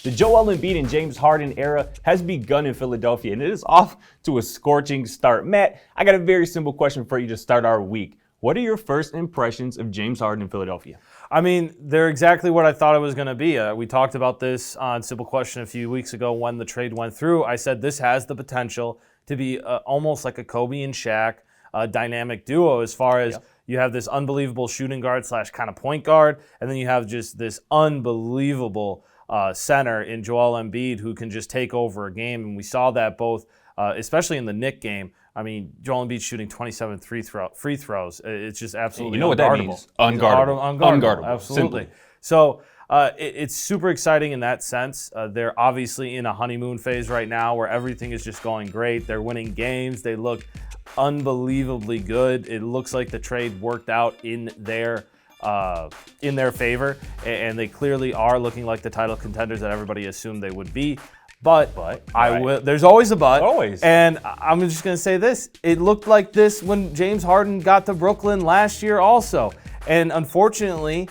The Joel Embiid and James Harden era has begun in Philadelphia, and it is off to a scorching start. Matt, I got a very simple question for you to start our week. What are your first impressions of James Harden in Philadelphia? I mean, they're exactly what I thought it was going to be. We talked about this on Simple Question a few weeks ago when the trade went through. I said this has the potential to be almost like a Kobe and Shaq dynamic duo as far as you have this unbelievable shooting guard / kind of point guard, and then you have just this unbelievable center in Joel Embiid who can just take over a game. And we saw that both, especially in the Knicks game. I mean, Joel Embiid shooting 27 free throws. It's just absolutely you know what that means? Unguardable. Unguardable. Absolutely. Simply. So it's super exciting in that sense. They're obviously in a honeymoon phase right now where everything is just going great. They're winning games. They look unbelievably good. It looks like the trade worked out in their favor, and they clearly are looking like the title contenders that everybody assumed they would be. But there's always a but. Always. And I'm just going to say this. It looked like this when James Harden got to Brooklyn last year also. And unfortunately,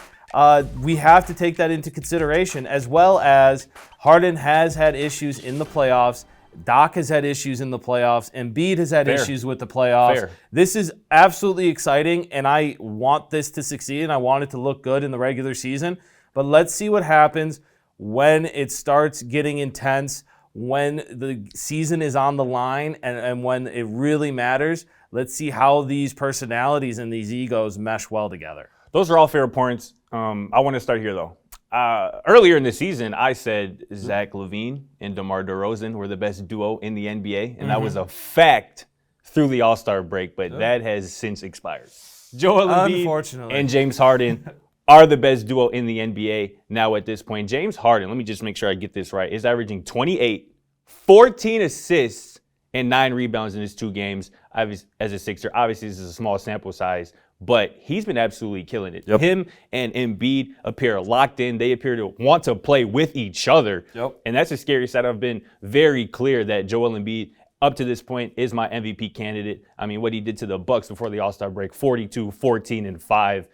we have to take that into consideration, as well as Harden has had issues in the playoffs. Doc has had issues in the playoffs. Embiid has had issues with the playoffs. This is absolutely exciting, and I want this to succeed, and I want it to look good in the regular season. But let's see what happens when it starts getting intense, when the season is on the line, and when it really matters. Let's see how these personalities and these egos mesh well together. Those are all fair points. I want to start here, though. Earlier in the season, I said Zach LaVine and DeMar DeRozan were the best duo in the NBA, and that was a fact through the All-Star break, but that has since expired. Joel Embiid and James Harden are the best duo in the NBA now at this point. James Harden, let me just make sure I get this right, is averaging 28, 14 assists, and 9 rebounds in his 2 games as a Sixer. Obviously, this is a small sample size, but he's been absolutely killing it. Yep. Him and Embiid appear locked in. They appear to want to play with each other. Yep. And that's a scary side. I've been very clear that Joel Embiid, up to this point, is my MVP candidate. I mean, what he did to the Bucks before the All-Star break, 42, 14, and 5,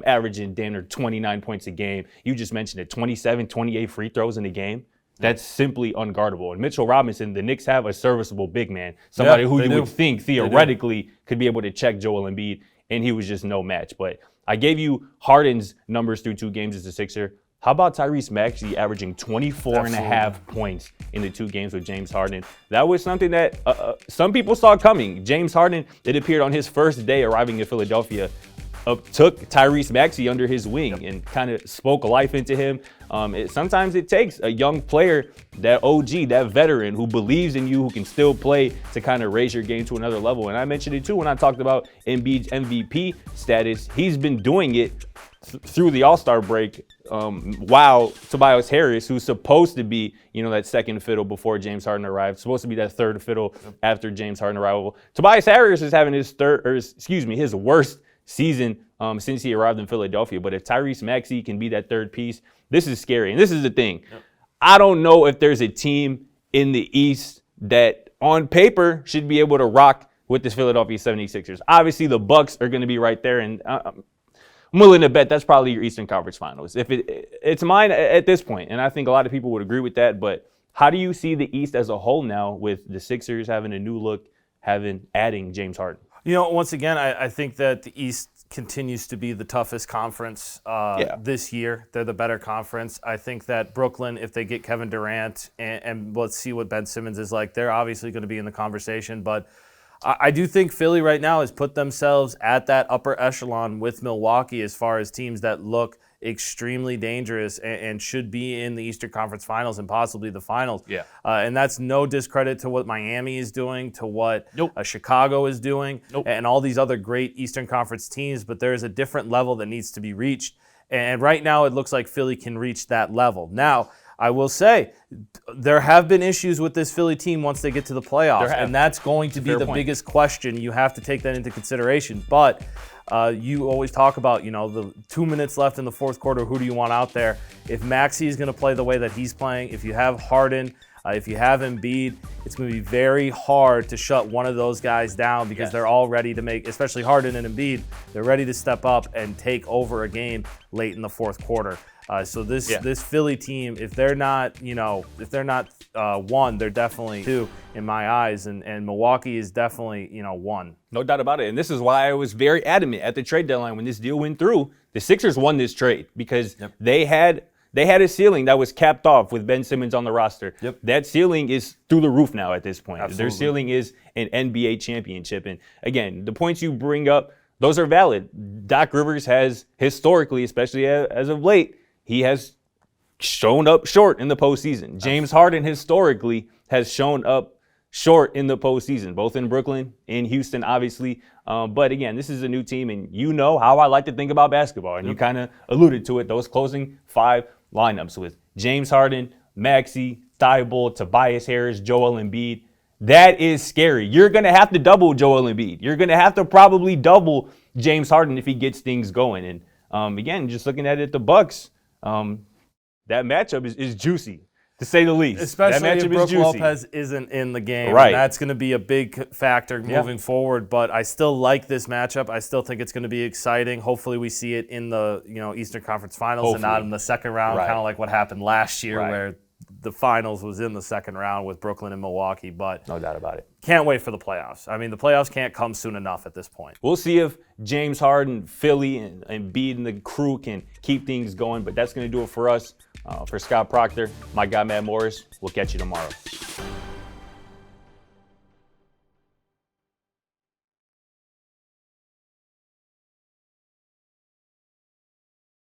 averaging damn near 29 points a game. You just mentioned it, 27, 28 free throws in a game. That's simply unguardable. And Mitchell Robinson, the Knicks have a serviceable big man, somebody who you would think theoretically could be able to check Joel Embiid, and he was just no match. But I gave you Harden's numbers through 2 games as a Sixer. How about Tyrese Maxey averaging 24 and a half points in the 2 games with James Harden? That was something that some people saw coming. James Harden, it appeared on his first day arriving in Philadelphia, took Tyrese Maxey under his wing and kind of spoke life into him. Sometimes it takes a young player, that OG, that veteran who believes in you, who can still play, to kind of raise your game to another level. And I mentioned it too when I talked about Embiid's MVP status. He's been doing it through the All-Star break, while Tobias Harris, who's supposed to be, that second fiddle before James Harden arrived, supposed to be that third fiddle after James Harden arrival. Tobias Harris is having his his worst season since he arrived in Philadelphia. But if Tyrese Maxey can be that third piece, this is scary. And this is the thing. I don't know if there's a team in the East that on paper should be able to rock with this Philadelphia 76ers. Obviously, the Bucks are going to be right there, and I'm willing to bet that's probably your Eastern Conference Finals. If it's mine at this point, and I think a lot of people would agree with that. But how do you see the East as a whole now, with the Sixers having a new look, adding James Harden? Once again, I think that the East continues to be the toughest conference this year. They're the better conference. I think that Brooklyn, if they get Kevin Durant, and let's see what Ben Simmons is like, they're obviously going to be in the conversation. But I do think Philly right now has put themselves at that upper echelon with Milwaukee as far as teams that look extremely dangerous and should be in the Eastern Conference Finals and possibly the Finals. And that's no discredit to what Miami is doing, to what Chicago is doing, and all these other great Eastern Conference teams. But there is a different level that needs to be reached. And right now it looks like Philly can reach that level. Now, I will say, there have been issues with this Philly team once they get to the playoffs, and that's going to be the biggest question. You have to take that into consideration. But you always talk about, the 2 minutes left in the fourth quarter, who do you want out there? If Maxey is going to play the way that he's playing, if you have Harden, if you have Embiid, it's going to be very hard to shut one of those guys down because they're all ready to make, especially Harden and Embiid, they're ready to step up and take over a game late in the fourth quarter. So this Philly team, if they're not one, they're definitely two in my eyes, and Milwaukee is definitely one. No doubt about it. And this is why I was very adamant at the trade deadline when this deal went through. The Sixers won this trade because they had a ceiling that was capped off with Ben Simmons on the roster. That ceiling is through the roof now at this point. Absolutely. Their ceiling is an NBA championship. And again, the points you bring up, those are valid. Doc Rivers has historically, especially as of late, he has shown up short in the postseason. James Harden historically has shown up short in the postseason, both in Brooklyn, in Houston, obviously. But again, this is a new team, and you know how I like to think about basketball, and you kind of alluded to it, those closing five lineups with James Harden, Maxey, Thibault, Tobias Harris, Joel Embiid. That is scary. You're going to have to double Joel Embiid. You're going to have to probably double James Harden if he gets things going. And again, just looking at it, the Bucks, that matchup is juicy, to say the least. Especially if Brook Lopez isn't in the game. Right. And that's going to be a big factor moving forward. But I still like this matchup. I still think it's going to be exciting. Hopefully we see it in the Eastern Conference Finals and not in the second round, kind of like what happened last year where the finals was in the second round with Brooklyn and Milwaukee. But no doubt about it. Can't wait for the playoffs. I mean, the playoffs can't come soon enough at this point. We'll see if James Harden, Philly, and Embiid and the crew can keep things going. But that's going to do it for us. For Scott Procter, my guy Matt Morris, we'll catch you tomorrow.